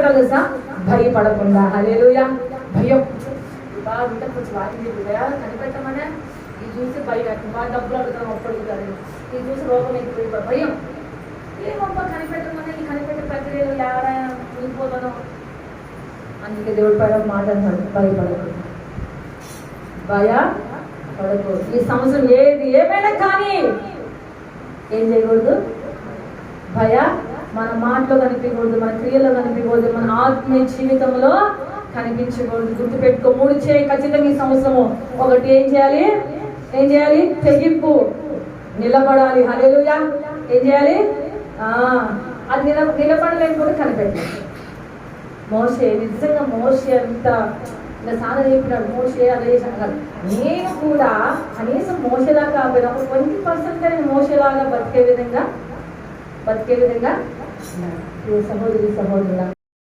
పెట్టాలి తెలుసా? భయపడకుండా. హల్లెలూయా. భయం బాగా ఉంటే కొంచెం వాటి కనిపెట్టమనే ఇది చూసి భయం, బాగా డబ్బులు అడుగుతాం అప్పుడుతారు, ఇది చూసి రోగం ఎక్కువ భయం. ఏమబ్బా కనిపెట్టమనే ఈ కనిపెట్టే ప్రక్రియలు ఏడా ఉండిపోతాను. అందుకే దేవుడి పైన మాట అన్నాడు, భయపడకూడదు, భయపడకూడదు. ఈ సంవత్సరం ఏమైనా కానీ ఏం చేయకూడదు? మన మాటలో కనిపించకూడదు, మన క్రియలో కనిపించకూడదు, మన ఆత్మీయ జీవితంలో కనిపించకూడదు. గుర్తుపెట్టుకో, 3 చేయి ఖచ్చితంగా ఈ సంవత్సరము. ఒకటి ఏం చేయాలి? తెగింపు, నిలబడాలి. హల్లెలూయా. ఏం చేయాలి? అది నిలబడలేకపోతే కనిపెట్టాలి. మోషే, నిజంగా మోషే అంత ఇలా సాధన చెప్పినాడు. మోషే అదే కాదు, నేను కూడా కనీసం మోసేలా కాకపోయినా ఒక 20% మోసేలాగా బతికే విధంగా సహోదరులా